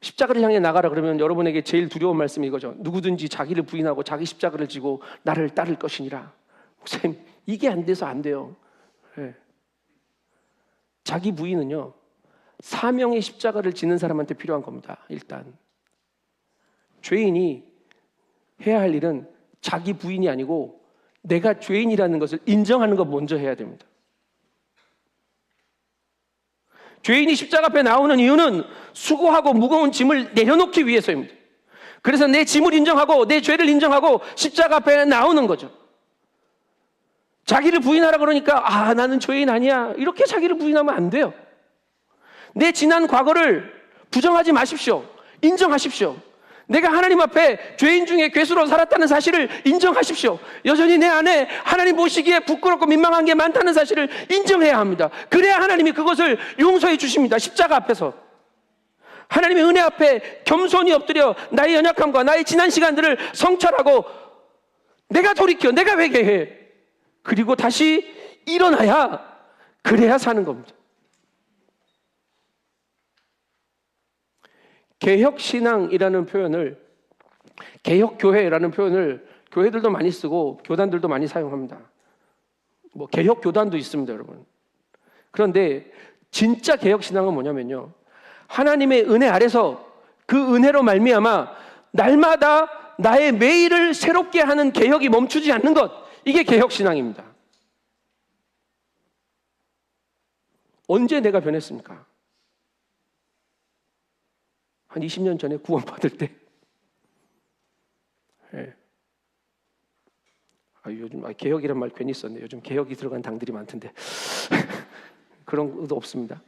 십자가를 향해 나가라 그러면 여러분에게 제일 두려운 말씀이 이거죠. 누구든지 자기를 부인하고 자기 십자가를 지고 나를 따를 것이니라. 목사님, 이게 안 돼서 안 돼요. 네. 자기 부인은요, 사명의 십자가를 지는 사람한테 필요한 겁니다. 일단 죄인이 해야 할 일은 자기 부인이 아니고 내가 죄인이라는 것을 인정하는 것 먼저 해야 됩니다. 죄인이 십자가 앞에 나오는 이유는 수고하고 무거운 짐을 내려놓기 위해서입니다. 그래서 내 짐을 인정하고 내 죄를 인정하고 십자가 앞에 나오는 거죠. 자기를 부인하라 그러니까 나는 죄인 아니야, 이렇게 자기를 부인하면 안 돼요. 내 지난 과거를 부정하지 마십시오. 인정하십시오. 내가 하나님 앞에 죄인 중에 괴수로 살았다는 사실을 인정하십시오. 여전히 내 안에 하나님 보시기에 부끄럽고 민망한 게 많다는 사실을 인정해야 합니다. 그래야 하나님이 그것을 용서해 주십니다. 십자가 앞에서 하나님의 은혜 앞에 겸손히 엎드려 나의 연약함과 나의 지난 시간들을 성찰하고 내가 돌이켜, 내가 회개해, 그리고 다시 일어나야, 그래야 사는 겁니다. 개혁신앙이라는 표현을, 개혁교회라는 표현을 교회들도 많이 쓰고 교단들도 많이 사용합니다. 뭐 개혁교단도 있습니다, 여러분. 그런데 진짜 개혁신앙은 뭐냐면요, 하나님의 은혜 아래서 그 은혜로 말미암아 날마다 나의 매일을 새롭게 하는 개혁이 멈추지 않는 것, 이게 개혁신앙입니다. 언제 내가 변했습니까? 한 20년 전에 구원받을 때. 네. 요즘 개혁이란 말 괜히 썼네. 요즘 개혁이 들어간 당들이 많던데. 그런 것도 없습니다.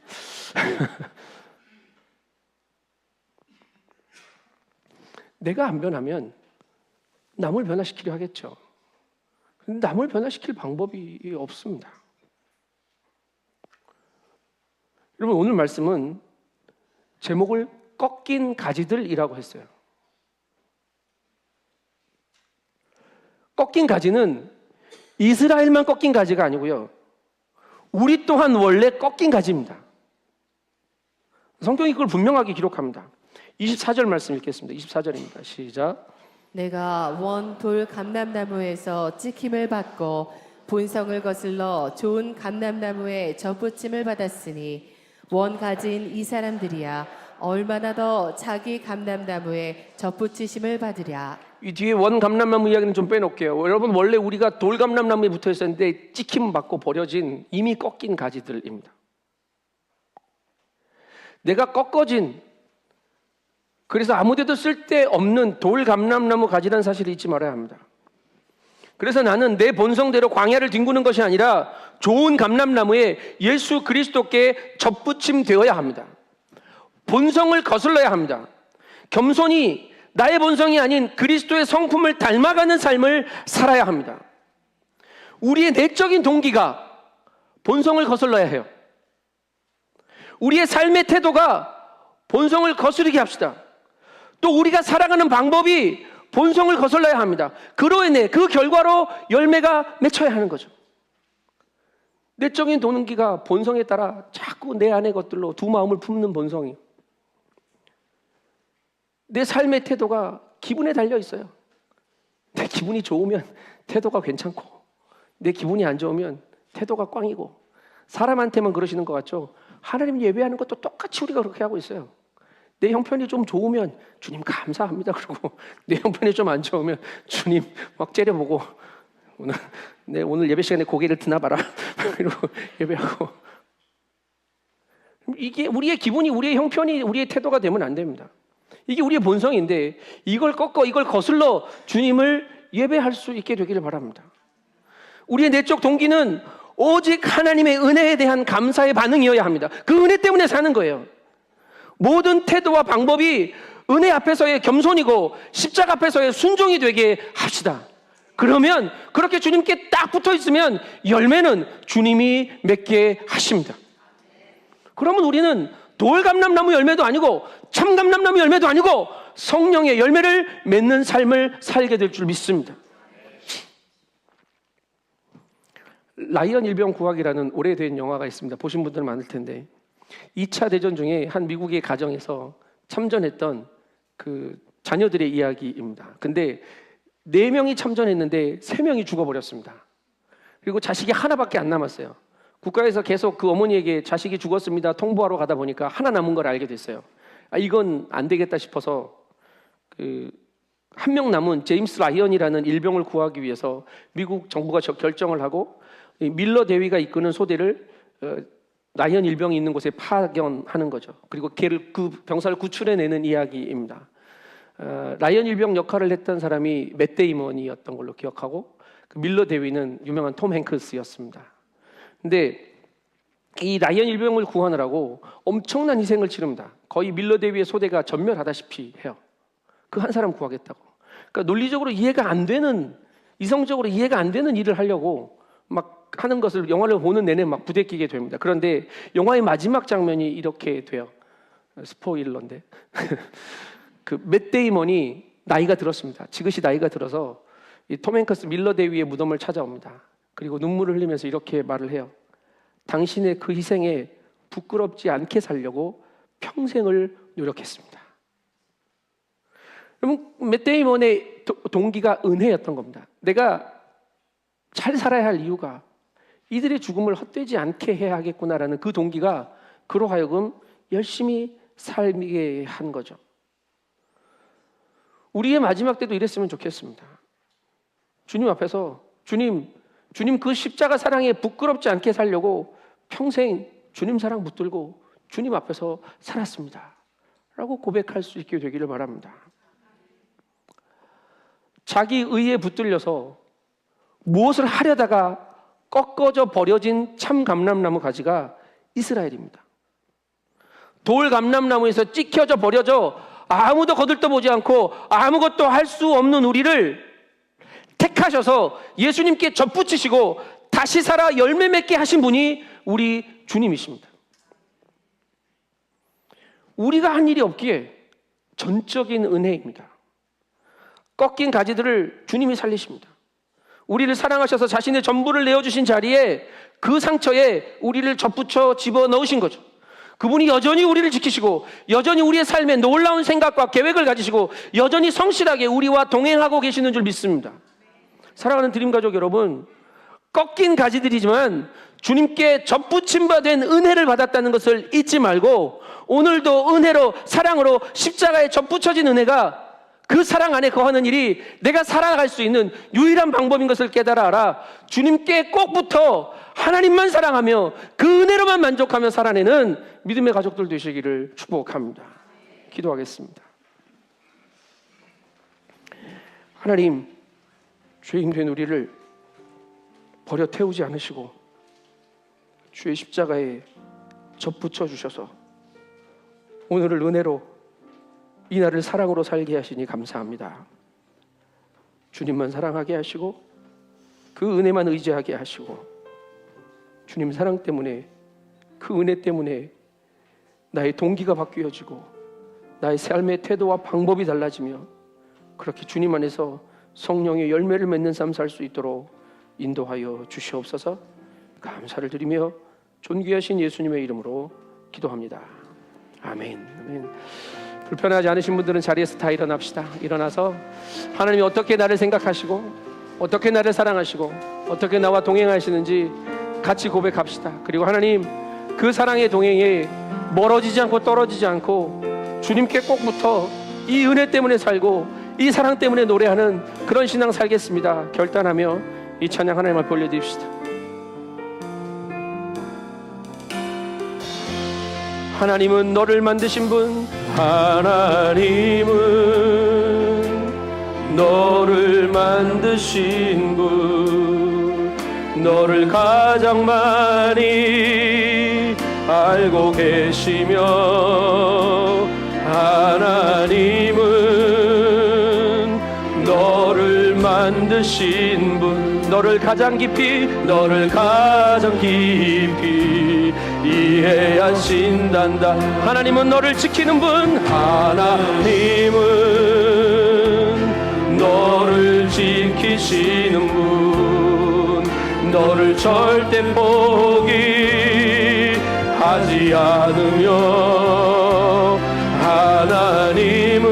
내가 안 변하면 남을 변화시키려 하겠죠. 근데 남을 변화시킬 방법이 없습니다. 여러분, 오늘 말씀은 제목을 꺾인 가지들이라고 했어요. 꺾인 가지는 이스라엘만 꺾인 가지가 아니고요, 우리 또한 원래 꺾인 가지입니다. 성경이 그걸 분명하게 기록합니다. 24절 말씀 읽겠습니다. 24절입니다. 시작. 내가 원 돌 감람나무에서 찍힘을 받고 본성을 거슬러 좋은 감람나무에 젖붙임을 받았으니 원 가진 이 사람들이야 얼마나 더 자기 감람나무에 젖붙이심을 받으랴. 이 뒤에 원 감람나무 이야기는 좀 빼놓을게요. 여러분, 원래 우리가 돌 감람나무에 붙어 있었는데 찍힘 받고 버려진 이미 꺾인 가지들입니다. 내가 꺾어진, 그래서 아무데도 쓸데없는 돌 감람나무 가지라는 사실을 잊지 말아야 합니다. 그래서 나는 내 본성대로 광야를 뒹구는 것이 아니라 좋은 감람나무에 예수 그리스도께 접붙임 되어야 합니다. 본성을 거슬러야 합니다. 겸손히 나의 본성이 아닌 그리스도의 성품을 닮아가는 삶을 살아야 합니다. 우리의 내적인 동기가 본성을 거슬러야 해요. 우리의 삶의 태도가 본성을 거스르게 합시다. 또 우리가 살아가는 방법이 본성을 거슬러야 합니다. 그로 인해 그 결과로 열매가 맺혀야 하는 거죠. 내적인 동기가 본성에 따라 자꾸 내 안의 것들로 두 마음을 품는 본성이, 내 삶의 태도가 기분에 달려 있어요. 내 기분이 좋으면 태도가 괜찮고, 내 기분이 안 좋으면 태도가 꽝이고. 사람한테만 그러시는 것 같죠? 하나님 예배하는 것도 똑같이 우리가 그렇게 하고 있어요. 내 형편이 좀 좋으면 주님 감사합니다 그러고, 내 형편이 좀 안 좋으면 주님 막 째려보고, 오늘 예배 시간에 고개를 드나봐라 그리고 예배하고, 이게 우리의 기분이, 우리의 형편이, 우리의 태도가 되면 안 됩니다. 이게 우리의 본성인데 이걸 꺾어, 이걸 거슬러 주님을 예배할 수 있게 되기를 바랍니다. 우리의 내적 동기는 오직 하나님의 은혜에 대한 감사의 반응이어야 합니다. 그 은혜 때문에 사는 거예요. 모든 태도와 방법이 은혜 앞에서의 겸손이고 십자가 앞에서의 순종이 되게 합시다. 그러면 그렇게 주님께 딱 붙어 있으면 열매는 주님이 맺게 하십니다. 그러면 우리는 돌감람나무 열매도 아니고 참감람나무 열매도 아니고 성령의 열매를 맺는 삶을 살게 될 줄 믿습니다. 라이언 일병 구하기라는 오래된 영화가 있습니다. 보신 분들 많을 텐데 2차 대전 중에 한 미국의 가정에서 참전했던 그 자녀들의 이야기입니다. 근데 4명이 참전했는데 3명이 죽어버렸습니다. 그리고 자식이 하나밖에 안 남았어요. 국가에서 계속 그 어머니에게 자식이 죽었습니다 통보하러 가다 보니까 하나 남은 걸 알게 됐어요. 이건 안 되겠다 싶어서 한 명 남은 제임스 라이언이라는 일병을 구하기 위해서 미국 정부가 결정을 하고 밀러 대위가 이끄는 소대를 라이언 일병이 있는 곳에 파견하는 거죠. 그리고 그 병사를 구출해내는 이야기입니다. 라이언 일병 역할을 했던 사람이 맷 데이먼이었던 걸로 기억하고 그 밀러 대위는 유명한 톰 행크스였습니다. 근데 이 라이언 일병을 구하느라고 엄청난 희생을 치릅니다. 거의 밀러 대위의 소대가 전멸하다시피 해요. 그 한 사람 구하겠다고. 그러니까 논리적으로 이해가 안 되는, 이성적으로 이해가 안 되는 일을 하려고 막 하는 것을 영화를 보는 내내 막 부대끼게 됩니다. 그런데 영화의 마지막 장면이 이렇게 돼요. 스포일러인데 그 맷 데이먼이 나이가 들었습니다. 지긋이 나이가 들어서 이 톰 행크스 밀러 대위의 무덤을 찾아옵니다. 그리고 눈물을 흘리면서 이렇게 말을 해요. 당신의 그 희생에 부끄럽지 않게 살려고 평생을 노력했습니다. 그럼 맷 데이먼의 동기가 은혜였던 겁니다. 내가 잘 살아야 할 이유가 이들의 죽음을 헛되지 않게 해야 하겠구나라는 그 동기가 그로 하여금 열심히 살게 한 거죠. 우리의 마지막 때도 이랬으면 좋겠습니다. 주님 앞에서 주님 그 십자가 사랑에 부끄럽지 않게 살려고 평생 주님 사랑 붙들고 주님 앞에서 살았습니다 라고 고백할 수 있게 되기를 바랍니다. 자기 의에 붙들려서 무엇을 하려다가 꺾어져 버려진 참 감람나무 가지가 이스라엘입니다. 돌 감람나무에서 찍혀져 버려져 아무도 거들떠보지 않고 아무것도 할 수 없는 우리를 택하셔서 예수님께 접붙이시고 다시 살아 열매 맺게 하신 분이 우리 주님이십니다. 우리가 한 일이 없기에 전적인 은혜입니다. 꺾인 가지들을 주님이 살리십니다. 우리를 사랑하셔서 자신의 전부를 내어주신 자리에 그 상처에 우리를 접붙여 집어넣으신 거죠. 그분이 여전히 우리를 지키시고 여전히 우리의 삶에 놀라운 생각과 계획을 가지시고 여전히 성실하게 우리와 동행하고 계시는 줄 믿습니다. 사랑하는 드림가족 여러분, 꺾인 가지들이지만 주님께 접붙임 바 된 은혜를 받았다는 것을 잊지 말고 오늘도 은혜로 사랑으로 십자가에 접붙여진 은혜가 그 사랑 안에 거하는 일이 내가 살아갈 수 있는 유일한 방법인 것을 깨달아 알아 주님께 꼭 붙어 하나님만 사랑하며 그 은혜로만 만족하며 살아내는 믿음의 가족들 되시기를 축복합니다. 기도하겠습니다. 하나님, 죄인 된 우리를 버려 태우지 않으시고 주의 십자가에 접붙여 주셔서 오늘을 은혜로 이 날을 사랑으로 살게 하시니 감사합니다. 주님만 사랑하게 하시고 그 은혜만 의지하게 하시고 주님 사랑 때문에 그 은혜 때문에 나의 동기가 바뀌어지고 나의 삶의 태도와 방법이 달라지며 그렇게 주님 안에서 성령의 열매를 맺는 삶 살 수 있도록 인도하여 주시옵소서. 감사를 드리며 존귀하신 예수님의 이름으로 기도합니다. 아멘. 아멘. 불편하지 않으신 분들은 자리에서 다 일어납시다. 일어나서 하나님이 어떻게 나를 생각하시고 어떻게 나를 사랑하시고 어떻게 나와 동행하시는지 같이 고백합시다. 그리고 하나님 그 사랑의 동행에 멀어지지 않고 떨어지지 않고 주님께 꼭 붙어 이 은혜 때문에 살고 이 사랑 때문에 노래하는 그런 신앙 살겠습니다. 결단하며 이 찬양 하나님 앞에 올려드립시다. 하나님은 너를 만드신 분, 하나님은 너를 만드신 분, 너를 가장 많이 알고 계시며, 하나님은 너를 만드신 분, 너를 가장 깊이 이해하신단다. 하나님은 너를 지키는 분, 하나님은 너를 지키시는 분, 너를 절대 포기하지 않으며, 하나님은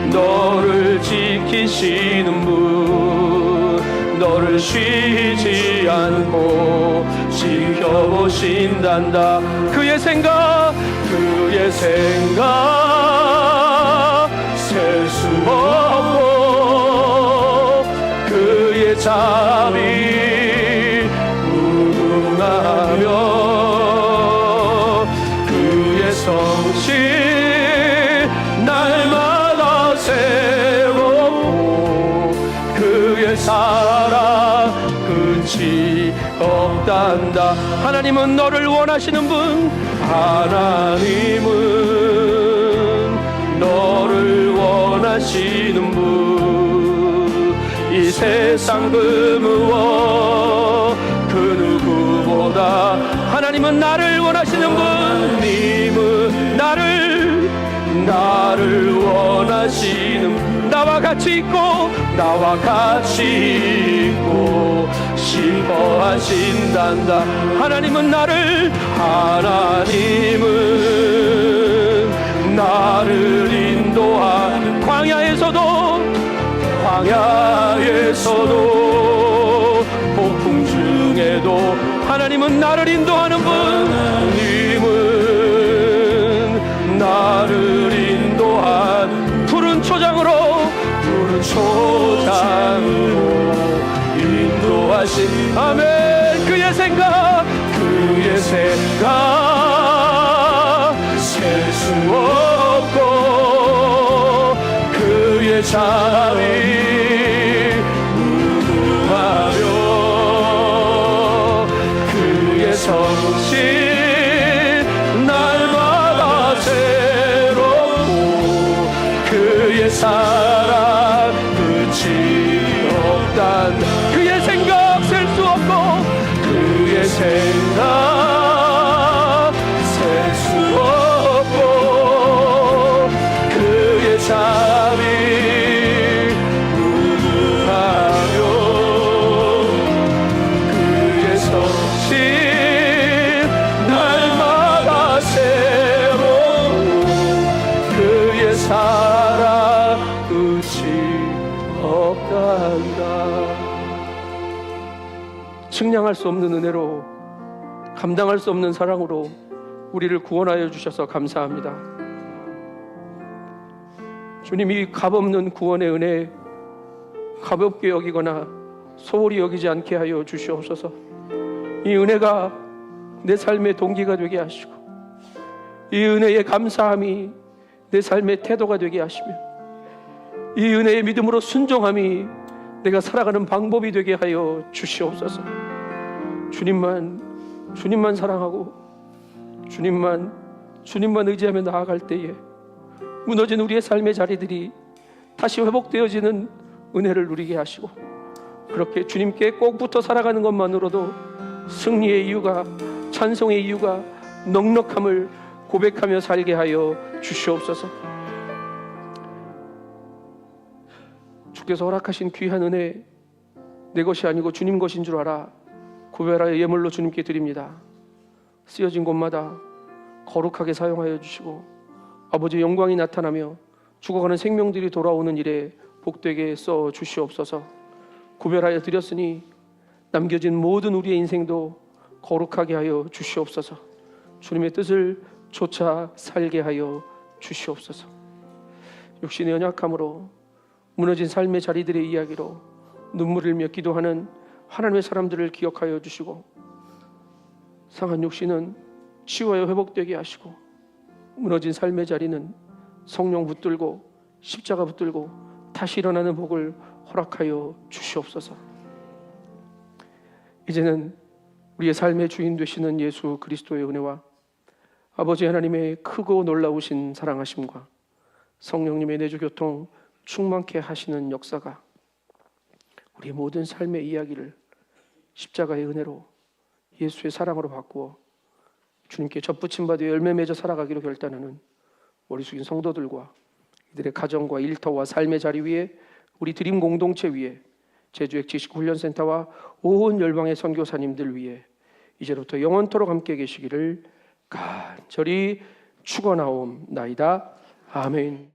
너를 지키시는 분, 너를 쉬지 않고 지켜보신단다. 그의 생각 셀 수 없고, 그의 자비 무궁하며, 그의 성실 날마다 새롭고, 그의 사랑 끝이 없단다. 하나님은 너를 원하시는 분, 하나님은 너를 원하시는 분, 이 세상 그 무엇 그 누구보다 하나님은 나를 원하시는 분, 하나님은 나를 원하시는 분, 나와 같이 있고 싶어 하신단다. 하나님은 나를 인도한 광야에서도 폭풍 중에도 하나님은 나를 인도하는 분, 하나님은 나를 인도한 푸른 초장으로 인도하신, 아멘. 그의 생각 셀 수 없고, 그의 자비 무궁하며, 그의 성실 날마다 새롭고, 그의 사랑 끝이 없단. 그의 생각 셀 수 없고, 그의 생각 셀 수 없고, 그의 자비 무궁하며, 그의 성실 날마다 새롭고, 그의 사랑 끝이 없단다. 측량할 수 없는 은혜로, 감당할 수 없는 사랑으로 우리를 구원하여 주셔서 감사합니다. 주님이 값없는 구원의 은혜 가볍게 여기거나 소홀히 여기지 않게 하여 주시옵소서. 이 은혜가 내 삶의 동기가 되게 하시고, 이 은혜의 감사함이 내 삶의 태도가 되게 하시며, 이 은혜의 믿음으로 순종함이 내가 살아가는 방법이 되게 하여 주시옵소서. 주님만 사랑하고 주님만 의지하며 나아갈 때에 무너진 우리의 삶의 자리들이 다시 회복되어지는 은혜를 누리게 하시고, 그렇게 주님께 꼭 붙어 살아가는 것만으로도 승리의 이유가, 찬송의 이유가, 넉넉함을 고백하며 살게 하여 주시옵소서. 주께서 허락하신 귀한 은혜, 내 것이 아니고 주님 것인 줄 알아 구별하여 예물로 주님께 드립니다. 쓰여진 곳마다 거룩하게 사용하여 주시고, 아버지의 영광이 나타나며 죽어가는 생명들이 돌아오는 일에 복되게 써 주시옵소서. 구별하여 드렸으니 남겨진 모든 우리의 인생도 거룩하게 하여 주시옵소서. 주님의 뜻을 쫓아 살게 하여 주시옵소서. 육신의 연약함으로 무너진 삶의 자리들의 이야기로 눈물을 흘며 기도하는 하나님의 사람들을 기억하여 주시고, 상한 육신은 치유하여 회복되게 하시고, 무너진 삶의 자리는 성령 붙들고 십자가 붙들고 다시 일어나는 복을 허락하여 주시옵소서. 이제는 우리의 삶의 주인 되시는 예수 그리스도의 은혜와 아버지 하나님의 크고 놀라우신 사랑하심과 성령님의 내주 교통 충만케 하시는 역사가 우리의 모든 삶의 이야기를 십자가의 은혜로 예수의 사랑으로 바꾸어 주님께 접붙임 받아 열매 맺어 살아가기로 결단하는 머리 숙인 성도들과 이들의 가정과 일터와 삶의 자리 위에, 우리 드림 공동체 위에, 제주의 지식훈련센터와 온 열방의 선교사님들 위에 이제부터 영원토록 함께 계시기를 간절히 축원하옵나이다. 아멘.